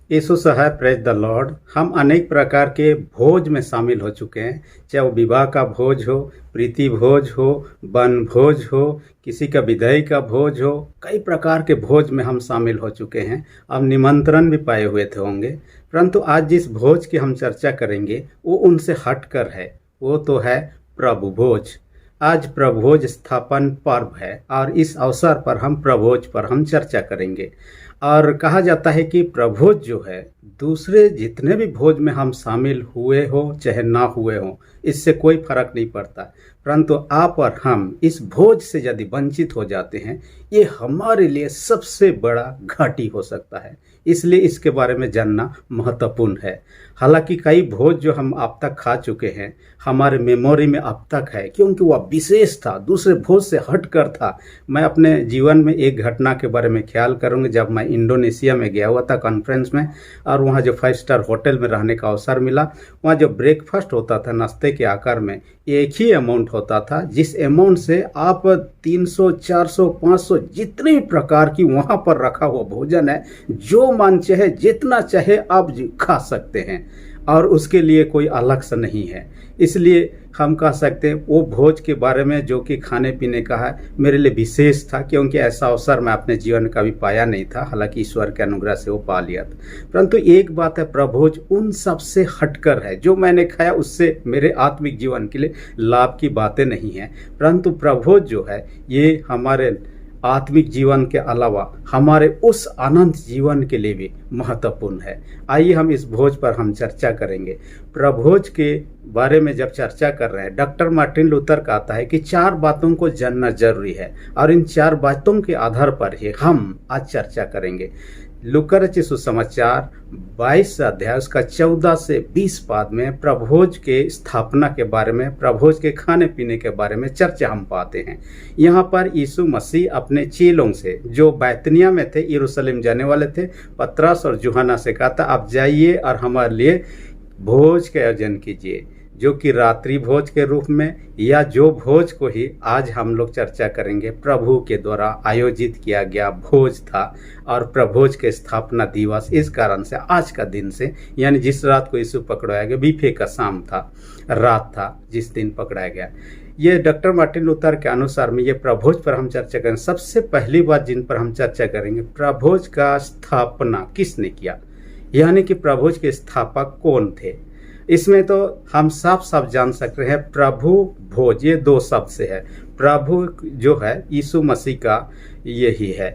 यीशु सहाय, praise the Lord. हम अनेक प्रकार के भोज में शामिल हो चुके हैं, चाहे वो विवाह का भोज हो, प्रीति भोज हो, वन भोज हो, किसी का विदाई का भोज हो। कई प्रकार के भोज में हम शामिल हो चुके हैं। अब निमंत्रण भी पाए हुए थे होंगे, परंतु आज जिस भोज की हम चर्चा करेंगे वो उनसे हटकर है। वो तो है प्रभु भोज। आज प्रभोज स्थापन पर्व है और इस अवसर पर हम प्रभोज पर हम चर्चा करेंगे। और कहा जाता है कि प्रभोज जो है, दूसरे जितने भी भोज में हम शामिल हुए हो चाहे ना हुए हो, इससे कोई फर्क नहीं पड़ता, परंतु आप और हम इस भोज से यदि वंचित हो जाते हैं, ये हमारे लिए सबसे बड़ा घाटी हो सकता है। इसलिए इसके बारे में जानना महत्वपूर्ण है। हालांकि कई भोज जो हम अब तक खा चुके हैं, हमारे मेमोरी में अब तक है, क्योंकि वह विशेष था, दूसरे भोज से हटकर था। मैं अपने जीवन में एक घटना के बारे में ख्याल करूंगा। जब मैं इंडोनेशिया में गया हुआ था कॉन्फ्रेंस में, और वहाँ जो 5 स्टार होटल में रहने का अवसर मिला, वहाँ जो ब्रेकफास्ट होता था नाश्ते के आकार में, एक ही अमाउंट होता था, जिस अमाउंट से आप 300, 400, 500 जितने प्रकार की वहाँ पर रखा हुआ भोजन है, जो मन चाहे जितना चाहे आप खा सकते हैं, और उसके लिए कोई अलग से नहीं है। इसलिए हम कह सकते हैं वो भोज के बारे में जो कि खाने पीने का है, मेरे लिए विशेष था, क्योंकि ऐसा अवसर मैं अपने जीवन में कभी पाया नहीं था। हालांकि ईश्वर के अनुग्रह से वो पा लिया था। परंतु एक बात है, प्रभोज उन सब से हटकर है। जो मैंने खाया उससे मेरे आत्मिक जीवन के लिए लाभ की बातें नहीं हैं, परंतु प्रभोज जो है ये हमारे आत्मिक जीवन के अलावा हमारे उस अनंत जीवन के लिए भी महत्वपूर्ण है। आइए हम इस भोज पर हम चर्चा करेंगे। प्रभोज के बारे में जब चर्चा कर रहे हैं, डॉक्टर मार्टिन लूथर कहता है कि 4 बातों को जानना जरूरी है, और इन 4 बातों के आधार पर ही हम आज चर्चा करेंगे। लूका रचित सुसमाचार 22 अध्याय उसका 14 से 20 पद में प्रभोज के स्थापना के बारे में, प्रभोज के खाने पीने के बारे में चर्चा हम पाते हैं। यहाँ पर यीशु मसीह अपने चेलों से जो बैतनिया में थे, यरूशलेम जाने वाले थे, पतरस और यूहन्ना से कहा था, आप जाइए और हमारे लिए भोज का आयोजन कीजिए, जो कि रात्रि भोज के रूप में, या जो भोज को ही आज हम लोग चर्चा करेंगे, प्रभु के द्वारा आयोजित किया गया भोज था। और प्रभोज के स्थापना दिवस इस कारण से आज का दिन से, यानी जिस रात को यीशु पकड़ाया गया, बीफे का शाम था, रात था जिस दिन पकड़ाया गया। ये डॉक्टर मार्टिन लूथर के अनुसार में ये प्रभोज पर हम चर्चा करेंगे। सबसे पहली बात जिन पर हम चर्चा करेंगे, प्रभोज का स्थापना किसने किया, यानी कि प्रभोज के स्थापक कौन थे। इसमें तो हम साफ साफ जान सकते हैं, प्रभु भोज ये 2 शब्द से है। प्रभु जो है यीशु मसीह का यही है,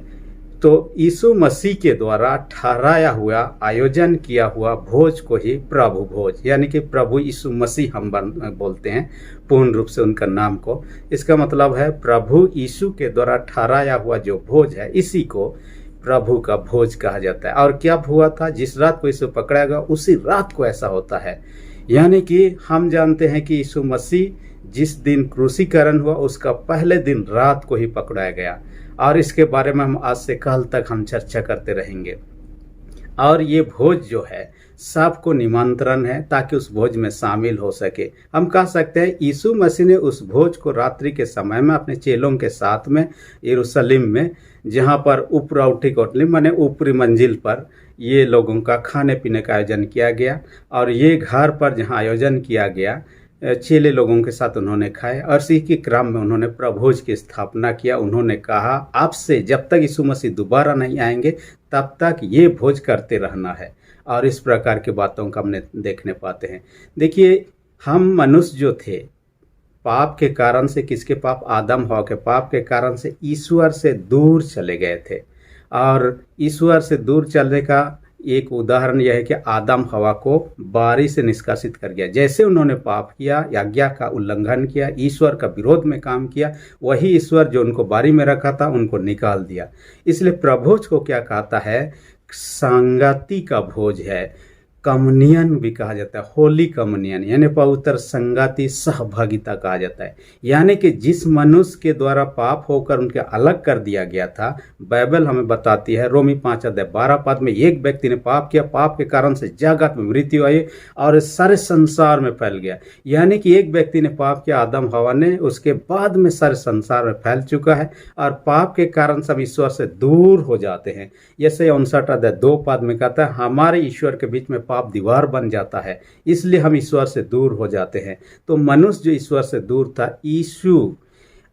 तो यीशु मसीह के द्वारा ठहराया हुआ, आयोजन किया हुआ भोज को ही प्रभु भोज, यानी कि प्रभु यीशु मसीह हम बोलते हैं पूर्ण रूप से उनका नाम को। इसका मतलब है प्रभु यीशु के द्वारा ठहराया हुआ जो भोज है, इसी को प्रभु का भोज कहा जाता है। और क्या हुआ था, जिस रात को यीशु पकड़ा गया उसी रात को ऐसा होता है। यानी कि हम जानते हैं कि यीशु मसीह जिस दिन क्रूसीकरण हुआ उसका पहले दिन रात को ही पकड़ाया गया, और इसके बारे में हम आज से कल तक हम चर्चा करते रहेंगे। और ये भोज जो है सबको निमंत्रण है ताकि उस भोज में शामिल हो सके। हम कह सकते हैं यीशु मसीह ने उस भोज को रात्रि के समय में अपने चेलों के साथ में यरूशलेम में, जहाँ पर उपराउठी कोठली माने ऊपरी मंजिल पर ये लोगों का खाने पीने का आयोजन किया गया, और ये घर पर जहाँ आयोजन किया गया, चेले लोगों के साथ उन्होंने खाए, और इसी के क्रम में उन्होंने प्रभोज की स्थापना किया। उन्होंने कहा, आपसे जब तक यीशु मसीह दोबारा नहीं आएंगे तब तक ये भोज करते रहना है। और इस प्रकार की बातों का हमने देखने पाते हैं। देखिए, हम मनुष्य जो थे, पाप के कारण से, किसके पाप, आदम हवा के पाप के कारण से ईश्वर से दूर चले गए थे। और ईश्वर से दूर चलने का एक उदाहरण यह है कि आदम हवा को बारी से निष्कासित कर गया। जैसे उन्होंने पाप किया, आज्ञा का उल्लंघन किया, ईश्वर का विरोध में काम किया, वही ईश्वर जो उनको बारी में रखा था उनको निकाल दिया। इसलिए प्रभोज को क्या कहता है, संगति का भोज है। कम्युनियन भी कहा जाता है, होली कम्युनियन यानी पवित्र संगति सहभागिता कहा जाता है। यानी कि जिस मनुष्य के द्वारा पाप होकर उनके अलग कर दिया गया था, बाइबल हमें बताती है रोमी 5:12 में, एक व्यक्ति ने पाप किया, पाप के कारण से जगत में मृत्यु आई और सारे संसार में फैल गया। यानी कि एक व्यक्ति ने पाप किया, आदम हवा ने, उसके बाद में सारे संसार में फैल चुका है और पाप के कारण सब ईश्वर से दूर हो जाते हैं। जैसे 59:2 में कहता है, हमारे ईश्वर के बीच में पाप दीवार बन जाता है, इसलिए हम ईश्वर से दूर हो जाते हैं। तो मनुष्य जो ईश्वर से दूर था, यीशु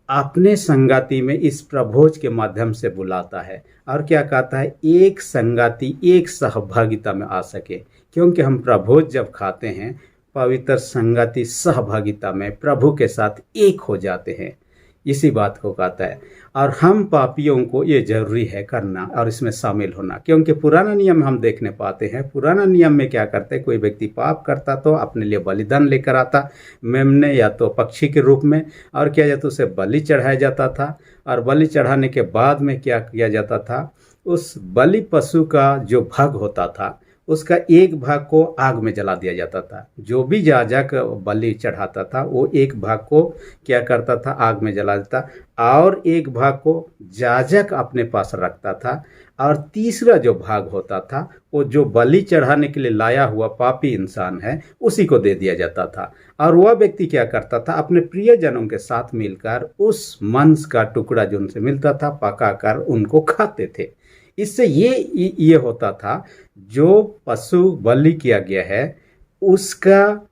अपने संगाति में इस प्रभोज के माध्यम से बुलाता है और क्या कहता है, एक संगाति, एक सहभागिता में आ सके। क्योंकि हम प्रभोज जब खाते हैं, पवित्र संगति सहभागिता में प्रभु के साथ एक हो जाते हैं, इसी बात को कहता है। और हम पापियों को ये जरूरी है करना और इसमें शामिल होना, क्योंकि पुराना नियम हम देखने पाते हैं। पुराना नियम में क्या करते, कोई व्यक्ति पाप करता तो अपने लिए बलिदान लेकर आता, मेमने या तो पक्षी के रूप में, और किया जाता उसे बलि चढ़ाया जाता था। और बलि चढ़ाने के बाद में क्या किया जाता था, उस बलि पशु का जो भाग होता था उसका एक भाग को आग में जला दिया जाता था। जो भी याजक बलि चढ़ाता था वो एक भाग को क्या करता था, आग में जला देता, और एक भाग को याजक अपने पास रखता था, और तीसरा जो भाग होता था वो जो बलि चढ़ाने के लिए लाया हुआ पापी इंसान है उसी को दे दिया जाता था। और वह व्यक्ति क्या करता था, अपने प्रियजनों के साथ मिलकर उस मांस का टुकड़ा जो उनसे मिलता था पकाकर उनको खाते थे। इससे ये होता था, जो पशु बलि किया गया है उसका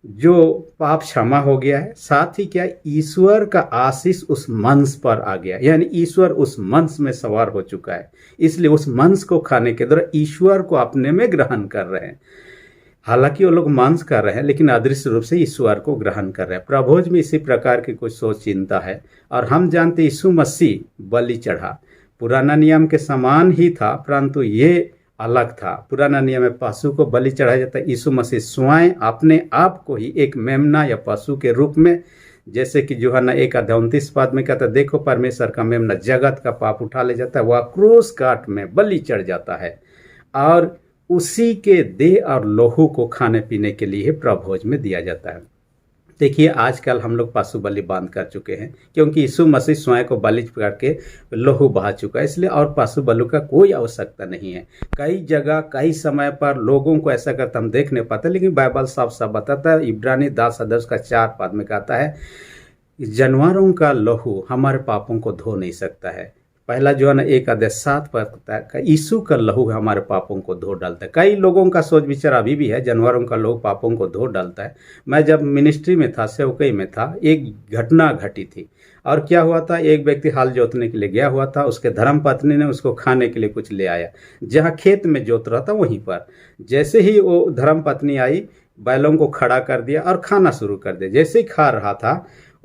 जो पाप क्षमा हो गया है, साथ ही क्या, ईश्वर का आशीष उस मांस पर आ गया, यानी ईश्वर उस मांस में सवार हो चुका है। इसलिए उस मांस को खाने के द्वारा ईश्वर को अपने में ग्रहण कर रहे हैं। हालांकि वो लोग मांस कर रहे हैं लेकिन अदृश्य रूप से ईश्वर को ग्रहण कर रहे हैं। प्रभोज में इसी प्रकार की कुछ सोच चिंता है। और हम जानते यीशु मसीह बलि चढ़ा, पुराना नियम के समान ही था, परंतु ये अलग था। पुराना नियम में पशु को बलि चढ़ाया जाता है, यीशु मसीह स्वयं अपने आप को ही एक मेमना या पशु के रूप में, जैसे कि यूहन्ना 1:29 में कहता है, देखो परमेश्वर का मेमना जगत का पाप उठा ले जाता है, वह क्रूस काट में बलि चढ़ जाता है। और उसी के देह और लोहू को खाने पीने के लिए प्रभोज में दिया जाता है। देखिए आजकल हम लोग पशु बलि बांध कर चुके हैं, क्योंकि यीशु मसीह स्वयं को बलि करके लोहू बहा चुका है, इसलिए और पशु बलि का कोई आवश्यकता नहीं है। कई जगह कई समय पर लोगों को ऐसा करता हम देख नहीं पाते, लेकिन बाइबल साफ साफ बताता है। इब्रानी 10:4 में कहता है, जानवरों का लोहू हमारे पापों को धो नहीं सकता है। पहला यूहन्ना 1:7 पर कहता है, यीशु का लहू हमारे पापों को धो डालता है। कई लोगों का सोच विचार अभी भी है, जानवरों का लहू पापों को धो डालता है। मैं जब मिनिस्ट्री में था, सेवकई में था, एक घटना घटी थी। और क्या हुआ था, एक व्यक्ति हल जोतने के लिए गया हुआ था, उसके धर्म पत्नी ने उसको खाने के लिए कुछ ले आया। जहाँ खेत में जोत रहा था वहीं पर जैसे ही वो धर्म पत्नी आई, बैलों को खड़ा कर दिया और खाना शुरू कर दिया। जैसे ही खा रहा था,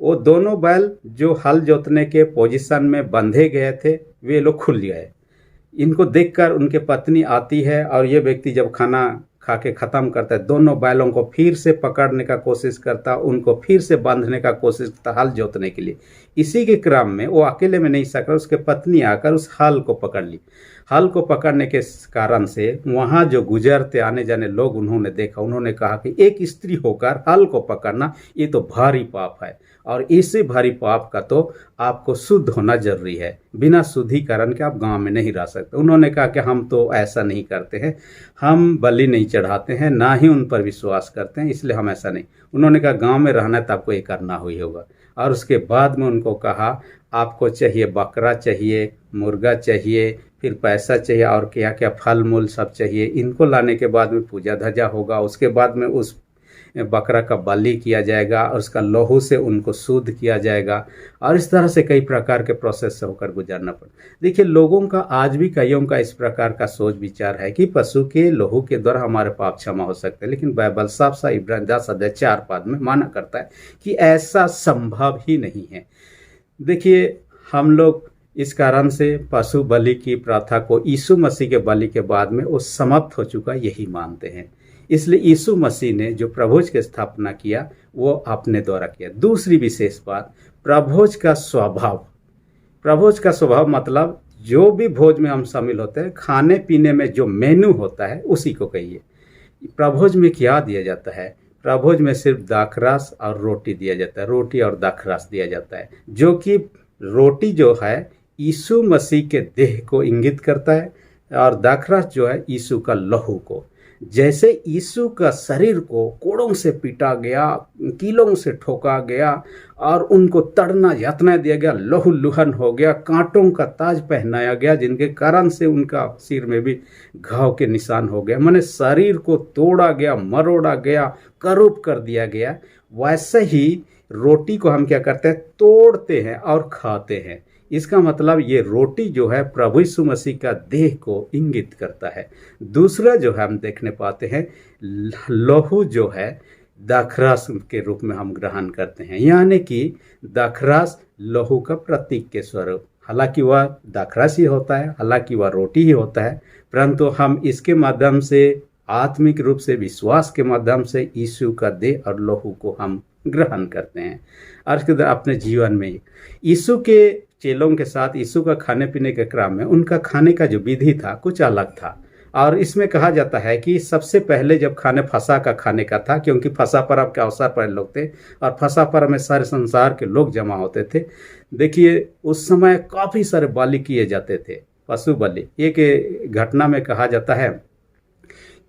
वो दोनों बैल जो हल जोतने के पोजीशन में बंधे गए थे वे लोग खुल गए। इनको देखकर उनके पत्नी आती है और ये व्यक्ति जब खाना खा के ख़त्म करता है, दोनों बैलों को फिर से पकड़ने का कोशिश करता, उनको फिर से बांधने का कोशिश करता हल जोतने के लिए। इसी के क्रम में वो अकेले में नहीं सका, उसके पत्नी आकर उस हल को पकड़ ली। हल को पकड़ने के कारण से वहाँ जो गुजरते आने जाने लोग उन्होंने देखा, उन्होंने कहा कि एक स्त्री होकर हल को पकड़ना ये तो भारी पाप है, और इसी भारी पाप का तो आपको शुद्ध होना जरूरी है। बिना शुद्धिकरण के आप गांव में नहीं रह सकते। उन्होंने कहा कि हम तो ऐसा नहीं करते हैं, हम बलि नहीं चढ़ाते हैं, ना ही उन पर विश्वास करते हैं, इसलिए हम ऐसा नहीं। उन्होंने कहा गांव में रहना है तो आपको ये करना ही होगा। और उसके बाद में उनको कहा आपको चाहिए बकरा चाहिए, मुर्गा चाहिए, फिर पैसा चाहिए और क्या क्या फल मूल सब चाहिए। इनको लाने के बाद में पूजा धजा होगा, उसके बाद में उस बकरा का बलि किया जाएगा और उसका लहू से उनको शुद्ध किया जाएगा। और इस तरह से कई प्रकार के प्रोसेस से होकर गुजरना पड़ा। देखिए लोगों का आज भी कईयों का इस प्रकार का सोच विचार है कि पशु के लहू के द्वारा हमारे पाप क्षमा हो सकते हैं, लेकिन बाइबल साफ साफ इब्रानी 10:4 में माना करता है कि ऐसा संभव ही नहीं है। देखिए हम लोग इस कारण से पशु बलि की प्रथा को यीशु मसीह के बलि के बाद में वो समाप्त हो चुका यही मानते हैं। इसलिए यीशु मसीह ने जो प्रभोज की स्थापना किया वो अपने द्वारा किया। दूसरी विशेष बात, प्रभोज का स्वभाव। प्रभोज का स्वभाव मतलब जो भी भोज में हम शामिल होते हैं, खाने पीने में जो मेनू होता है उसी को कहिए। प्रभोज में क्या दिया जाता है? प्रभोज में सिर्फ दाखरस और रोटी दिया जाता है, रोटी और दाखरस दिया जाता है, जो कि रोटी जो है यीशु मसीह के देह को इंगित करता है और दाखरस जो है यीशु का लहू को। जैसे यीशु का शरीर को कोड़ों से पीटा गया, कीलों से ठोका गया और उनको तड़ना यातना दिया गया, लहू लुहन हो गया, कांटों का ताज पहनाया गया जिनके कारण से उनका सिर में भी घाव के निशान हो गया, माने शरीर को तोड़ा गया, मरोड़ा गया, करूप कर दिया गया। वैसे ही रोटी को हम क्या करते हैं? तोड़ते हैं और खाते हैं। इसका मतलब ये रोटी जो है प्रभु यीशु मसीह का देह को इंगित करता है। दूसरा जो है हम देखने पाते हैं, लहू जो है दाखरस के रूप में हम ग्रहण करते हैं, यानी कि दाखरस लहू का प्रतीक के स्वरूप। हालांकि वह दाखरस ही होता है, हालांकि वह रोटी ही होता है, परंतु हम इसके माध्यम से आत्मिक रूप से विश्वास के माध्यम से यीशु का देह और लहू को हम ग्रहण करते हैं। और इसके बाद अपने जीवन में यीशु के चेलों के साथ यीशु का खाने पीने के क्रम में उनका खाने का जो विधि था कुछ अलग था। और इसमें कहा जाता है कि सबसे पहले जब खाने फसा का खाने का था, क्योंकि फसा पर्व के अवसर पर लोग थे और फसा पर्व में सारे संसार के लोग जमा होते थे। देखिए उस समय काफ़ी सारे बलि किए जाते थे, पशु बलि। एक घटना में कहा जाता है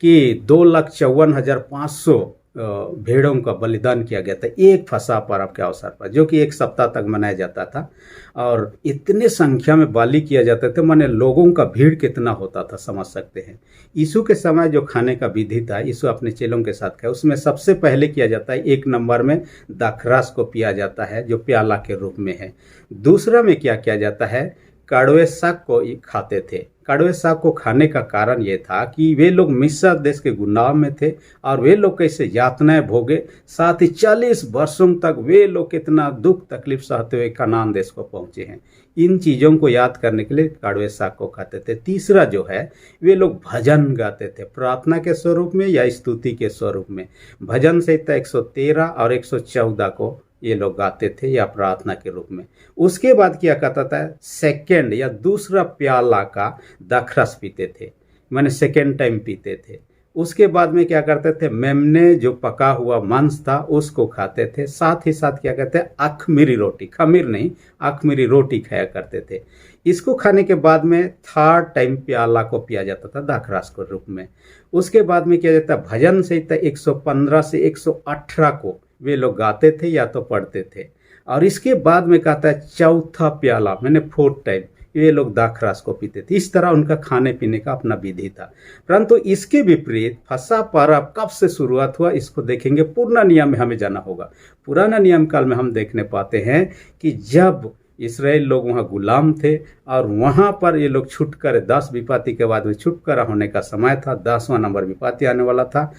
कि 2,54,500 भेड़ों का बलिदान किया गया था एक फसह पर्व के अवसर पर, जो कि एक सप्ताह तक मनाया जाता था। और इतने संख्या में बलि किया जाते थे, माने लोगों का भीड़ कितना होता था समझ सकते हैं। यीशु के समय जो खाने का विधि था, यीशु अपने चेलों के साथ खाए, उसमें सबसे पहले किया जाता है 1 नंबर में दाखरस को पिया जाता है जो प्याला के रूप में है। दूसरा में क्या किया जाता है? कड़वे शाक को खाते थे। कड़वे शाक को खाने का कारण ये था कि वे लोग मिस्र देश के गुलाम में थे और वे लोग कैसे यातनाएं भोगे, साथ ही 40 वर्षों तक वे लोग कितना दुख तकलीफ सहते हुए कनान देश को पहुंचे हैं। इन चीज़ों को याद करने के लिए कड़वे शाक को खाते थे। तीसरा जो है, वे लोग भजन गाते थे, प्रार्थना के स्वरूप में या स्तुति के स्वरूप में। भजन संहिता 113 और 114 को ये लोग गाते थे या प्रार्थना के रूप में। उसके बाद क्या कहता था? सेकेंड या दूसरा प्याला का दाखरस पीते थे, माने सेकेंड टाइम पीते थे। उसके बाद में क्या करते थे? मेमने जो पका हुआ मांस था उसको खाते थे। साथ ही साथ क्या कहते हैं? अखमीरी रोटी, खमीर नहीं, अखमीरी रोटी खाया करते थे। इसको खाने के बाद में थर्ड टाइम प्याला को पिया जाता था दाखरस के रूप में। उसके बाद में किया जाता है भजन संहिता 115 से 118 को वे लोग गाते थे या तो पढ़ते थे। और इसके बाद में कहता है चौथा प्याला, मैंने फोर्थ टाइम ये लोग दाखरस को पीते थे। इस तरह उनका खाने पीने का अपना विधि था। परंतु इसके विपरीत फसह पर्व कब से शुरुआत हुआ इसको देखेंगे। पुराना नियम में हमें जाना होगा। पुराना नियम काल में हम देखने पाते हैं कि जब इसराइल लोग वहाँ गुलाम थे और वहाँ पर ये लोग छुटकर 10 विपत्ति के बाद में छुटकारा होने का समय था, 10वां नंबर विपत्ति आने वाला था।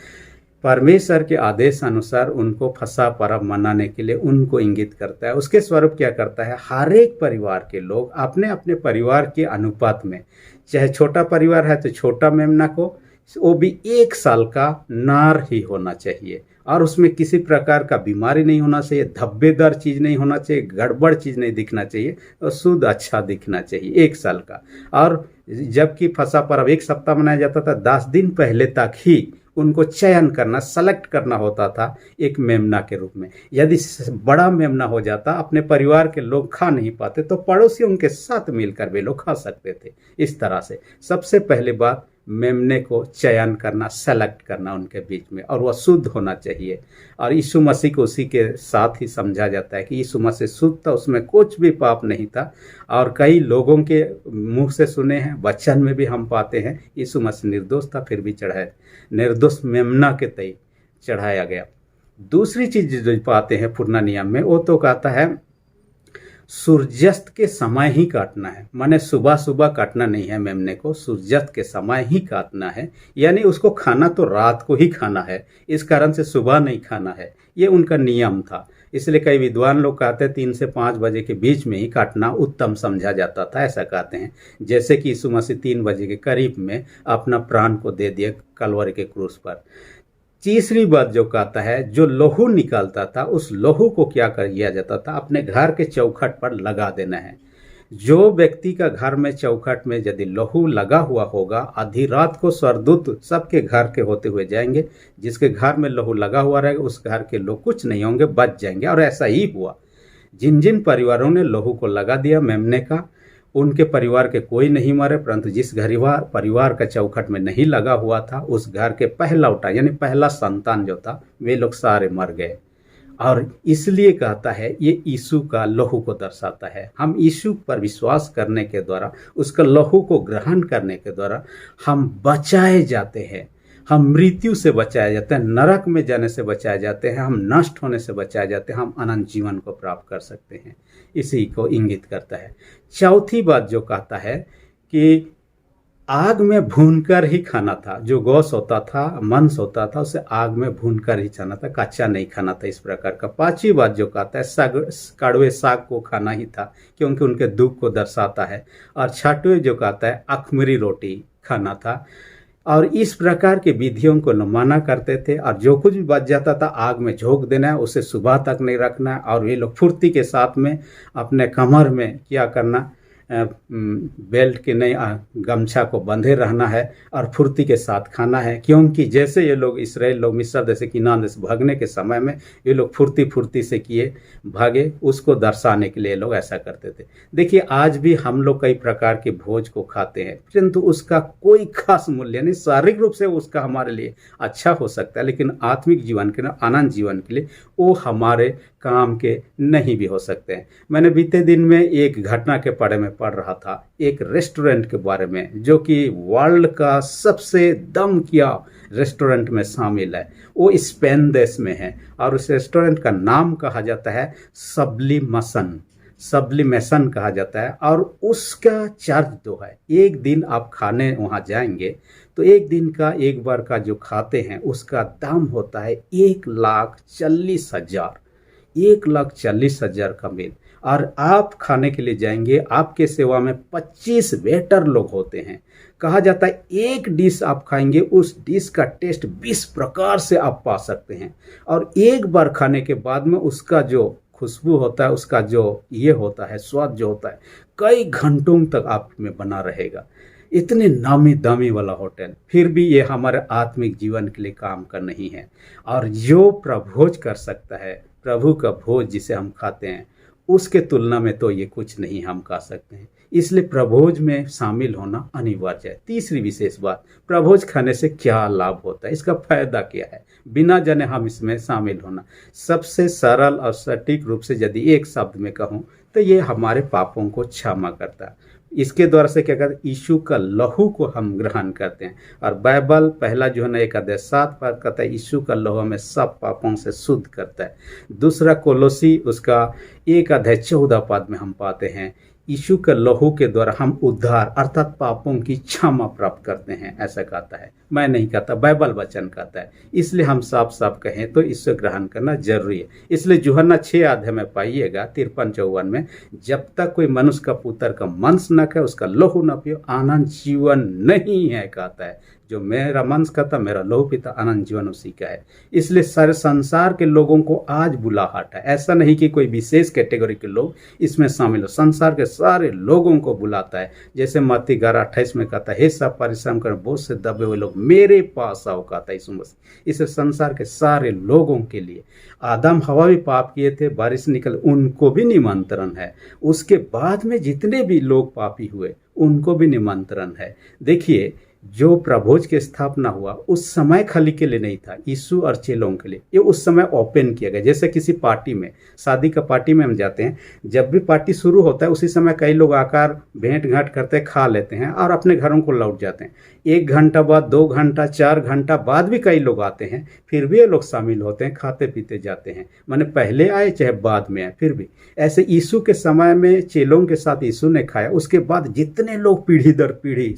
परमेश्वर के आदेश अनुसार उनको फसह पर्व मनाने के लिए उनको इंगित करता है। उसके स्वरूप क्या करता है? हर एक परिवार के लोग अपने अपने परिवार के अनुपात में, चाहे छोटा परिवार है तो छोटा मेमना को, वो भी 1 साल का नार ही होना चाहिए और उसमें किसी प्रकार का बीमारी नहीं होना चाहिए, धब्बेदार चीज़ नहीं होना चाहिए, गड़बड़ चीज़ नहीं दिखना चाहिए और शुद्ध अच्छा दिखना चाहिए 1 साल का। और जबकि फसह पर्व 1 सप्ताह मनाया जाता था, 10 दिन पहले तक ही उनको चयन करना, सेलेक्ट करना होता था एक मेमना के रूप में। यदि बड़ा मेमना हो जाता, अपने परिवार के लोग खा नहीं पाते, तो पड़ोसियों के साथ मिलकर वे लोग खा सकते थे। इस तरह से सबसे पहले बात मेमने को चयन करना, सेलेक्ट करना उनके बीच में, और वह शुद्ध होना चाहिए। और यीशु मसीह को उसी के साथ ही समझा जाता है कि यीशु मसीह शुद्ध था, उसमें कुछ भी पाप नहीं था। और कई लोगों के मुंह से सुने हैं, वचन में भी हम पाते हैं यीशु मसीह निर्दोष था फिर भी चढ़ाया, निर्दोष मेमना के तय चढ़ाया गया। दूसरी चीज जो पाते हैं पुराना नियम में, वो तो कहता है सूर्यास्त के समय ही काटना है, माने सुबह सुबह काटना नहीं है मेमने को, सूर्यास्त के समय ही काटना है। यानी उसको खाना तो रात को ही खाना है, इस कारण से सुबह नहीं खाना है, ये उनका नियम था। इसलिए कई विद्वान लोग कहते हैं 3 से 5 बजे के बीच में ही काटना उत्तम समझा जाता था, ऐसा कहते हैं। जैसे कि यीशु मसीह 3 बजे के करीब में अपना प्राण को दे दिए कलवरी के क्रूस पर। तीसरी बात जो कहता है, जो लहू निकालता था उस लहू को क्या कर दिया जाता था? अपने घर के चौखट पर लगा देना है। जो व्यक्ति का घर में चौखट में यदि लहू लगा हुआ होगा, आधी रात को स्वर्गदूत सबके घर के होते हुए जाएंगे। जिसके घर में लहू लगा हुआ रहेगा उस घर के लोग कुछ नहीं होंगे, बच जाएंगे। और ऐसा ही हुआ। जिन जिन परिवारों ने लहू को लगा दिया मेमने का, उनके परिवार के कोई नहीं मरे, परंतु जिस परिवार का चौखट में नहीं लगा हुआ था उस घर के पहला उठा यानी पहला संतान जो था, वे लोग सारे मर गए। और इसलिए कहता है ये यीशु का लहू को दर्शाता है। हम यीशु पर विश्वास करने के द्वारा, उसका लहू को ग्रहण करने के द्वारा हम बचाए जाते हैं। हम मृत्यु से बचाए जाते हैं, नरक में जाने से बचाए जाते हैं, हम नष्ट होने से बचाए जाते हैं, हम अनंत जीवन को प्राप्त कर सकते हैं। इसी को इंगित करता है। चौथी बात जो कहता है कि आग में भूनकर ही खाना था। जो गोश्त होता था, मांस होता था, उसे आग में भूनकर ही खाना था, कच्चा नहीं खाना था। इस प्रकार का। पांचवी बात जो कहता है कड़वे साग को खाना ही था, क्योंकि उनके दुख को दर्शाता है। और छठवें जो कहता है अखमरी रोटी खाना था। और इस प्रकार के विधियों को माना करते थे। और जो कुछ भी बच जाता था आग में झोंक देना है, उसे सुबह तक नहीं रखना है। और ये लोग फुर्ती के साथ में अपने कमर में क्या करना, बेल्ट के नहीं गमछा को बंधे रहना है और फुर्ती के साथ खाना है। क्योंकि जैसे ये लोग इसराइल लोग मिस्र देश किनान देश भागने के समय में ये लोग फुर्ती से किए भागे, उसको दर्शाने के लिए लोग ऐसा करते थे। देखिए आज भी हम लोग कई प्रकार के भोज को खाते हैं, परंतु उसका कोई खास मूल्य नहीं। शारीरिक रूप से उसका हमारे लिए अच्छा हो सकता है, लेकिन आत्मिक जीवन के, अनंत जीवन के लिए वो हमारे काम के नहीं भी हो सकते हैं। मैंने बीते दिन में एक घटना के बारे में पढ़ रहा था, एक रेस्टोरेंट के बारे में, जो कि वर्ल्ड का सबसे दम किया रेस्टोरेंट में शामिल है। वो स्पेन देश में है और उस रेस्टोरेंट का नाम कहा जाता है सब्लिमेशन कहा जाता है। और उसका चार्ज जो है, एक दिन आप खाने वहाँ जाएंगे तो एक दिन का एक बार का जो खाते हैं उसका दाम होता है 1,40,000 1,40,000 का बिल। और आप खाने के लिए जाएंगे, आपके सेवा में 25 वेटर लोग होते हैं। कहा जाता है एक डिश आप खाएंगे, उस डिश का टेस्ट 20 प्रकार से आप पा सकते हैं। और एक बार खाने के बाद में उसका जो खुशबू होता है, उसका जो ये होता है स्वाद जो होता है, कई घंटों तक आप में बना रहेगा। इतने नामी दामी वाला होटल, फिर भी ये हमारे आत्मिक जीवन के लिए काम का नहीं है। और जो प्रभोज कर सकता है, प्रभु का भोज जिसे हम खाते हैं, उसके तुलना में तो ये कुछ नहीं हम खा सकते हैं। इसलिए प्रभोज में शामिल होना अनिवार्य है। तीसरी विशेष बात, प्रभोज खाने से क्या लाभ होता है, इसका फायदा क्या है, बिना जाने हम इसमें शामिल होना। सबसे सरल और सटीक रूप से यदि एक शब्द में कहूँ तो ये हमारे पापों को क्षमा करता है। इसके द्वारा से क्या करते हैं, यीशु का लहू को हम ग्रहण करते हैं। और बाइबल पहला जो है ना 1:7 कहता है यीशु का लहू हमें सब पापों से शुद्ध करता है। दूसरा कोलोसी उसका 1:14 में हम पाते हैं यीशु के लहू के द्वारा हम उद्धार अर्थात पापों की क्षमा प्राप्त करते हैं, ऐसा कहता है। मैं नहीं कहता, बाइबल वचन कहता है। इसलिए हम साफ साफ कहें तो इससे ग्रहण करना जरूरी है। इसलिए यूहन्ना 6 में पाइएगा 53-54 में, जब तक कोई मनुष्य का पुत्र का मांस न खाए, उसका लहू न पियो, अनंत जीवन नहीं है कहता है। जो मेरा मांस खाता, मेरा लहू पीता, अनंत जीवन उसी का है। इसलिए सारे संसार के लोगों को आज बुलाहट है। ऐसा नहीं कि कोई विशेष कैटेगरी के लोग इसमें शामिल हो, संसार के सारे लोगों को बुलाता है। जैसे मत्ती 11:28 में कहता है, हे सब परिश्रम कर बोझ से दबे हुए लोग मेरे पास आओ, कहता है यीशु मसीह। इसे संसार के सारे लोगों के लिए। आदम हवा भी पाप किए थे, बारिश निकल, उनको भी निमंत्रण है। उसके बाद में जितने भी लोग पापी हुए उनको भी निमंत्रण है। देखिए जो प्रभोज की स्थापना हुआ उस समय खाली के लिए नहीं था, यीशु और चेलों के लिए। ये उस समय ओपन किया गया। जैसे किसी पार्टी में, शादी का पार्टी में हम जाते हैं, जब भी पार्टी शुरू होता है उसी समय कई लोग आकर भेंट घाट करते, खा लेते हैं और अपने घरों को लौट जाते हैं। 1 घंटा बाद, 2 घंटा, 4 घंटा बाद भी कई लोग आते हैं, फिर भी ये लोग शामिल होते हैं, खाते पीते जाते हैं। माने पहले आए चाहे बाद में आए, फिर भी ऐसे यीशु के समय में चेलों के साथ यीशु ने खाया। उसके बाद जितने लोग पीढ़ी दर पीढ़ी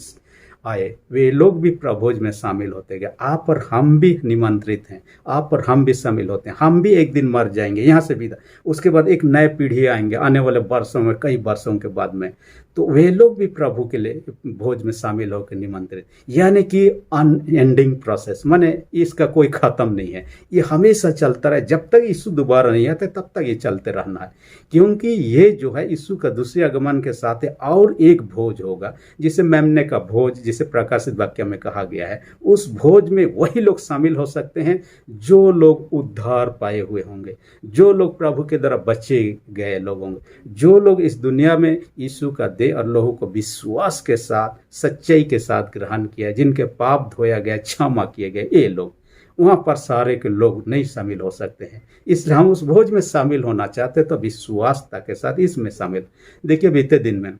आए, वे लोग भी प्रभोज में शामिल होते गए। आप और हम भी निमंत्रित हैं, आप और हम भी शामिल होते हैं। हम भी एक दिन मर जाएंगे यहाँ से विदा, उसके बाद एक नए पीढ़ी आएंगे आने वाले वर्षों में, कई वर्षों के बाद में, तो वे लोग भी प्रभु के लिए भोज में शामिल होकर निमंत्रित। यानी कि अनएंडिंग प्रोसेस, माने इसका कोई खत्म नहीं है, ये हमेशा चलता रहे। जब तक यीशु दोबारा नहीं आते तब तक ये चलते रहना है, क्योंकि ये जो है यीशु का दूसरे आगमन के साथ और एक भोज होगा, जिसे मेमने का भोज, जिसे प्रकाशित वाक्य में कहा गया है। उस भोज में वही लोग शामिल हो सकते हैं जो लोग उद्धार पाए हुए होंगे, जो लोग प्रभु के द्वारा बचे गए लोग होंगे, जो लोग इस दुनिया में यीशु का देह और लहू को विश्वास के साथ, सच्चाई के साथ ग्रहण किया, जिनके पाप धोया गया, क्षमा किए गए, ये लोग। वहाँ पर सारे के लोग नहीं शामिल हो सकते हैं। इसलिए हम उस भोज में शामिल होना चाहते तो विश्वासता के साथ इसमें शामिल। देखिए बीते दिन में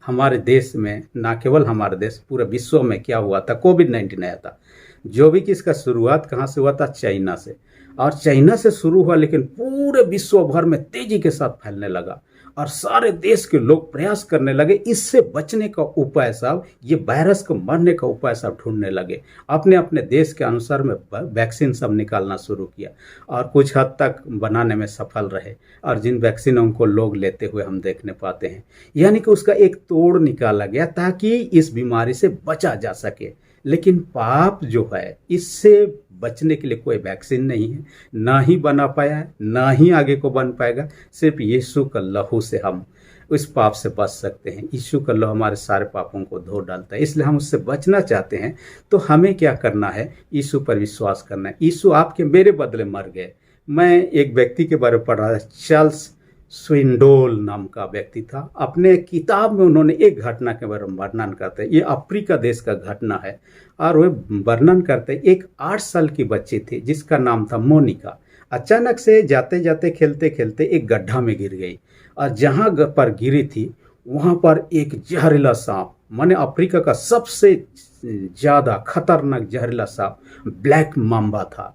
हमारे देश में, ना केवल हमारे देश, पूरे विश्व में क्या हुआ था, कोविड-19 आया था। जो भी कि इसका शुरुआत कहाँ से हुआ था, चाइना से। और चाइना से शुरू हुआ, लेकिन पूरे विश्व भर में तेजी के साथ फैलने लगा और सारे देश के लोग प्रयास करने लगे इससे बचने का उपाय साहब, ये वायरस को मरने का उपाय सब ढूंढने लगे। अपने अपने देश के अनुसार में वैक्सीन सब निकालना शुरू किया और कुछ हद तक बनाने में सफल रहे, और जिन वैक्सीनों को लोग लेते हुए हम देखने पाते हैं। यानी कि उसका एक तोड़ निकाला गया ताकि इस बीमारी से बचा जा सके। लेकिन पाप जो है, इससे बचने के लिए कोई वैक्सीन नहीं है, ना ही बना पाया है, ना ही आगे को बन पाएगा। सिर्फ यीशु का लहू से हम उस पाप से बच सकते हैं। यीशु का लहू हमारे सारे पापों को धो डालता है, इसलिए हम उससे बचना चाहते हैं। तो हमें क्या करना है, यीशु पर विश्वास करना है। यीशु आपके मेरे बदले मर गए। मैं एक व्यक्ति के बारे में पढ़ रहा था, चार्ल्स स्विंडोल नाम का व्यक्ति था। अपने किताब में उन्होंने एक घटना के बारे में वर्णन करते हैं। ये अफ्रीका देश का घटना है और वे वर्णन करते हैं, एक 8 साल की बच्ची थी जिसका नाम था मोनिका। अचानक से जाते जाते खेलते खेलते एक गड्ढा में गिर गई, और जहाँ पर गिरी थी वहाँ पर एक जहरीला सांप, माने अफ्रीका का सबसे ज़्यादा खतरनाक जहरीला सांप ब्लैक माम्बा था।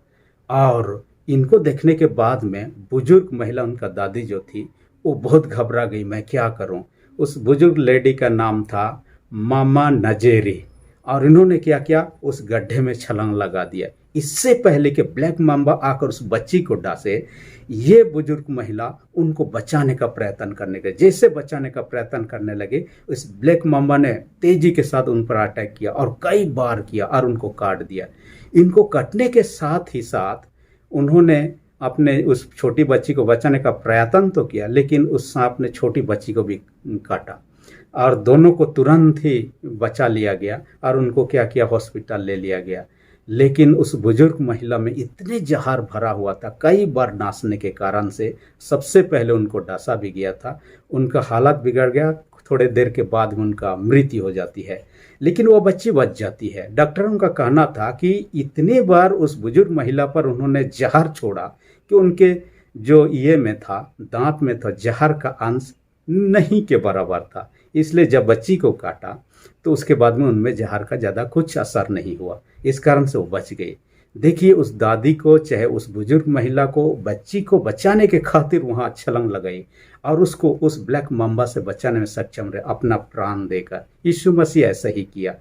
और इनको देखने के बाद में बुजुर्ग महिला, उनका दादी जो थी, वो बहुत घबरा गई, मैं क्या करूं। उस बुजुर्ग लेडी का नाम था मामा नजेरी, और इन्होंने क्या किया, उस गड्ढे में छलांग लगा दिया। इससे पहले कि ब्लैक माम्बा आकर उस बच्ची को डांसे, ये बुजुर्ग महिला उनको बचाने का प्रयत्न करने लगे। जैसे बचाने का प्रयत्न करने लगे, उस ब्लैक माम्बा ने तेजी के साथ उन पर अटैक किया और कई बार किया और उनको काट दिया। इनको काटने के साथ ही साथ उन्होंने अपने उस छोटी बच्ची को बचाने का प्रयत्न तो किया, लेकिन उस सांप ने छोटी बच्ची को भी काटा और दोनों को तुरंत ही बचा लिया गया और उनको क्या किया, हॉस्पिटल ले लिया गया। लेकिन उस बुजुर्ग महिला में इतने जहर भरा हुआ था, कई बार नाचने के कारण से सबसे पहले उनको डांसा भी गया था। उनका हालत बिगड़ गया, थोड़े देर के बाद में उनका मृत्यु हो जाती है, लेकिन वो बच्ची बच जाती है। डॉक्टरों का कहना था कि इतने बार उस बुजुर्ग महिला पर उन्होंने जहर छोड़ा कि उनके जो ये में था, दांत में था, जहर का अंश नहीं के बराबर था। इसलिए जब बच्ची को काटा तो उसके बाद में उनमें जहर का ज़्यादा कुछ असर नहीं हुआ, इस कारण से वो बच गई। देखिए, उस दादी को, चाहे उस बुजुर्ग महिला को, बच्ची को बचाने के खातिर वहाँ छलांग लगाई और उसको उस ब्लैक माम्बा से बचाने में सक्षम रहे, अपना प्राण देकर। यीशु मसीह ऐसा ही किया।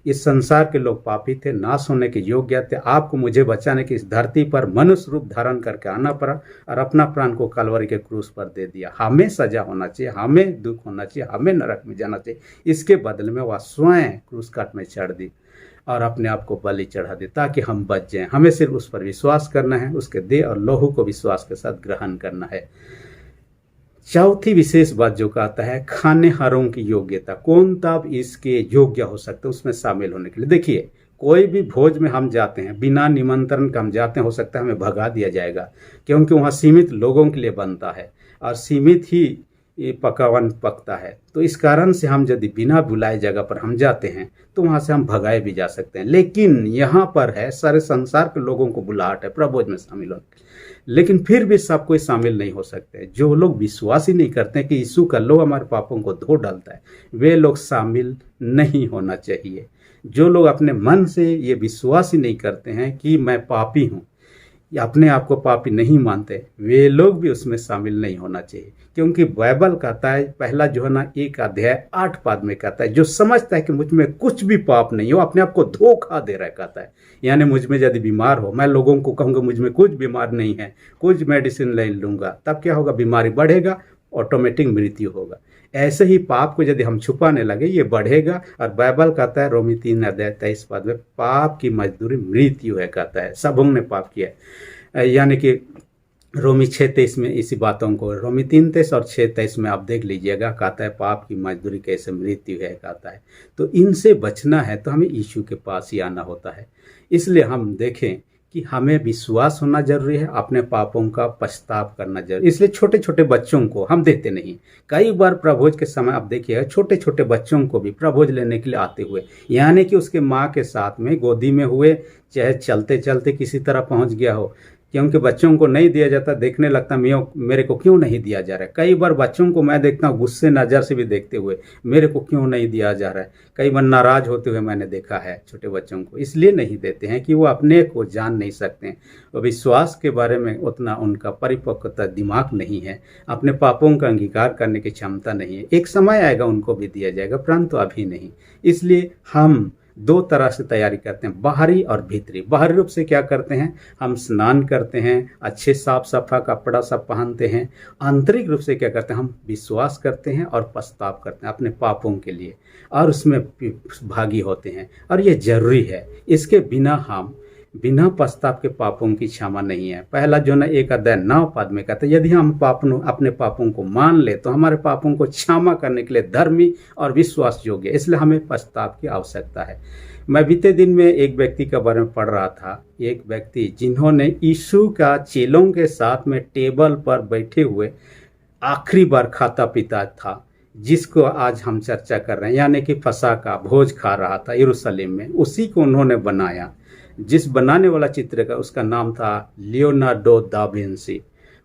इस संसार के लोग पापी थे, नाश होने के योग्य थे। आपको मुझे बचाने की इस धरती पर मनुष्य रूप धारण करके आना पड़ा और अपना प्राण को कलवरी के क्रूस पर दे दिया। हमें सजा होना चाहिए, हमें दुख होना चाहिए, हमें नरक में जाना चाहिए। इसके बदले में वह स्वयं क्रूस काट में चढ़ दी और अपने आप को बलि चढ़ा दी ताकि हम बच जाएं। हमें सिर्फ उस पर विश्वास करना है, उसके देह और लहू को विश्वास के साथ ग्रहण करना है। चौथी विशेष बात जो कहता है, खानेहारों की योग्यता। कौन तब इसके योग्य हो सकते हैं उसमें शामिल होने के लिए। देखिए, कोई भी भोज में हम जाते हैं, बिना निमंत्रण का हम जाते हैं, हो सकता है हमें भगा दिया जाएगा, क्योंकि वहाँ सीमित लोगों के लिए बनता है और सीमित ही ये पकवान पकता है। तो इस कारण से हम यदि बिना बुलाए जगह पर हम जाते हैं तो वहाँ से हम भगाए भी जा सकते हैं। लेकिन यहाँ पर है, सारे संसार के लोगों को बुलाहट है प्रभोज में शामिल हो, लेकिन फिर भी सब कोई शामिल नहीं हो सकते। जो लोग विश्वास ही नहीं करते कि यीशु का लहू हमारे पापों को धो डालता है, वे लोग शामिल नहीं होना चाहिए। जो लोग अपने मन से ये विश्वास ही नहीं करते हैं कि मैं पापी हूँ, या अपने आप को पापी नहीं मानते, वे लोग भी उसमें शामिल नहीं होना चाहिए। क्योंकि बाइबल कहता है, पहला यूहन्ना 1:8 में कहता है, जो समझता है कि मुझ में कुछ भी पाप नहीं हो, अपने आप को धोखा दे रहा है, कहता है। यानी मुझ में यदि बीमार हो, मैं लोगों को कहूँगा मुझ में कुछ बीमार नहीं है, कुछ मेडिसिन ले लूँगा, तब क्या होगा? बीमारी बढ़ेगा, ऑटोमेटिक मृत्यु होगा। ऐसे ही पाप को यदि हम छुपाने लगे, ये बढ़ेगा। और बाइबल कहता है रोमी 3:23 में, पाप की मजदूरी मृत्यु है, कहता है। सबों ने पाप किया है। यानी कि रोमी 6:23 में इसी बातों को, रोमी 3:23 और 6:23 में आप देख लीजिएगा, कहता है पाप की मजदूरी कैसे मृत्यु है, कहता है। तो इनसे बचना है तो हमें यीशु के पास ही आना होता है। इसलिए हम देखें कि हमें विश्वास होना जरूरी है, अपने पापों का पछताव करना जरूरी। इसलिए छोटे छोटे बच्चों को हम देते नहीं। कई बार प्रभोज के समय आप देखिएगा, छोटे छोटे बच्चों को भी प्रभोज लेने के लिए आते हुए, यानी कि उसके माँ के साथ में गोदी में हुए, चाहे चलते चलते किसी तरह पहुंच गया हो, क्योंकि बच्चों को नहीं दिया जाता, देखने लगता मेरे को क्यों नहीं दिया जा रहा है। कई बार बच्चों को मैं देखता हूँ गुस्से नज़र से भी देखते हुए, मेरे को क्यों नहीं दिया जा रहा है। कई बार नाराज होते हुए मैंने देखा है छोटे बच्चों को। इसलिए नहीं देते हैं कि वो अपने को जान नहीं सकते हैं, और विश्वास के बारे में उतना उनका परिपक्वता दिमाग नहीं है, अपने पापों का अंगीकार करने की क्षमता नहीं है। एक समय आएगा उनको भी दिया जाएगा, परंतु अभी नहीं। इसलिए हम दो तरह से तैयारी करते हैं, बाहरी और भीतरी। बाहरी रूप से क्या करते हैं? हम स्नान करते हैं, अच्छे साफ सफा कपड़ा सब पहनते हैं। आंतरिक रूप से क्या करते हैं? हम विश्वास करते हैं और पछताव करते हैं अपने पापों के लिए, और उसमें भागी होते हैं। और ये जरूरी है, इसके बिना हम बिना पछताव के पापों की क्षमा नहीं है। पहला यूहन्ना 1:9 में कहता है, यदि हम अपने पापों को मान ले तो हमारे पापों को क्षमा करने के लिए धर्मी और विश्वास योग्य है। इसलिए हमें पछताव की आवश्यकता है। मैं बीते दिन में एक व्यक्ति के बारे में पढ़ रहा था, एक व्यक्ति जिन्होंने यीशु का चेलों के साथ में टेबल पर बैठे हुए आखिरी बार खाता पीता था, जिसको आज हम चर्चा कर रहे हैं, यानी कि फसह का भोज खा रहा था यरूशलेम में। उसी को उन्होंने बनाया। जिस बनाने वाला चित्र का उसका नाम था लियोनार्डो दा विंसी।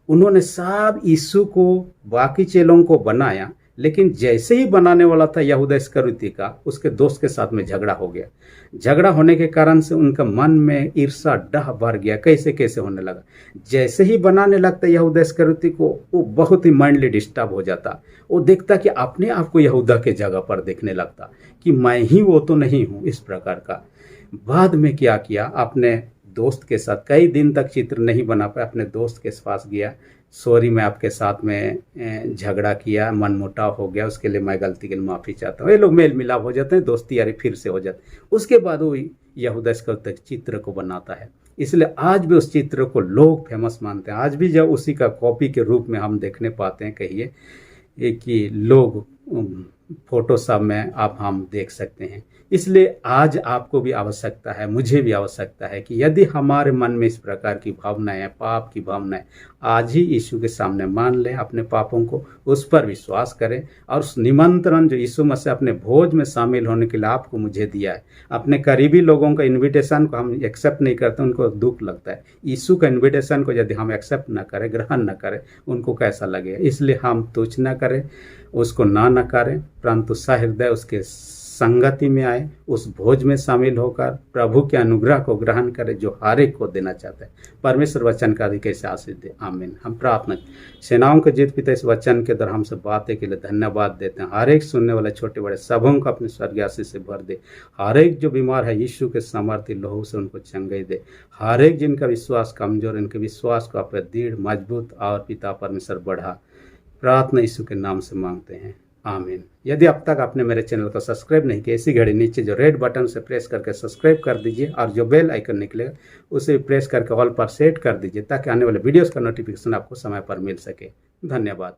उन्होंने सब यीशु को, बाकी चेलों को बनाया, लेकिन जैसे ही बनाने वाला था यहूदा इस्करियोती का, उसके दोस्त के साथ में झगड़ा हो गया। झगड़ा होने के कारण से उनका मन में ईर्षा डह भर गया, कैसे कैसे होने लगा। जैसे ही बनाने लगता यहूदा इस्करियोती को, वो बहुत ही माइंडली डिस्टर्ब हो जाता। वो देखता कि अपने आप को यहूदा के जगह पर देखने लगता कि मैं ही वो तो नहीं हूँ, इस प्रकार का। बाद में क्या किया, अपने दोस्त के साथ कई दिन तक चित्र नहीं बना पाया, अपने दोस्त के पास गया, सॉरी मैं आपके साथ में झगड़ा किया, मनमुटाव हो गया, उसके लिए मैं गलती के लिए माफ़ी चाहता हूँ। ये लोग मेल मिलाप हो जाते हैं, दोस्ती यारी फिर से हो जाती है। उसके बाद वो यहूदा इस्करियोती चित्र को बनाता है। इसलिए आज भी उस चित्र को लोग फेमस मानते हैं। आज भी जब उसी का कॉपी के रूप में हम देखने पाते हैं, कहिए कि लोग फोटोशॉप में आप हम देख सकते हैं। इसलिए आज आपको भी आवश्यकता है, मुझे भी आवश्यकता है कि यदि हमारे मन में इस प्रकार की भावनाएं हैं, पाप की भावनाएं, आज ही यीशु के सामने मान लें अपने पापों को, उस पर विश्वास करें, और उस निमंत्रण जो यीशु मसीह अपने भोज में शामिल होने के लिए आपको मुझे दिया है। अपने करीबी लोगों का इन्विटेशन को हम एक्सेप्ट नहीं करते, उनको दुख लगता है। यीशु का इन्विटेशन को यदि हम एक्सेप्ट ना करें, ग्रहण ना करें, उनको कैसा लगेगा। इसलिए हम तुच्छ ना करें, उसको ना नकारें, परंतु सहृदय उसके संगति में आए, उस भोज में शामिल होकर प्रभु के अनुग्रह को ग्रहण करें जो हर एक को देना चाहता है। परमेश्वर वचन का अधिक से आशीष दे, आमीन। हम प्रार्थना, सेनाओं के जीत पिता, इस वचन के द्वारा हमसे बातें के लिए धन्यवाद देते हैं। हर एक सुनने वाले छोटे बड़े सबों को अपने स्वर्गीय आशीष से भर दे। हर एक जो बीमार है, यीशु के सामर्थ्य लहू से उनको चंगाई दे। हर एक जिनका विश्वास कमजोर, इनके विश्वास को आप दृढ़ मजबूत और पिता परमेश्वर बढ़ा। प्रार्थना यीशु के नाम से मांगते हैं, आमीन। यदि अब तक आपने मेरे चैनल को सब्सक्राइब नहीं किया, इसी घड़ी नीचे जो रेड बटन से प्रेस करके सब्सक्राइब कर दीजिए, और जो बेल आइकन निकलेगा उसे प्रेस करके ऑल पर सेट कर दीजिए, ताकि आने वाले वीडियोस का नोटिफिकेशन आपको समय पर मिल सके। धन्यवाद।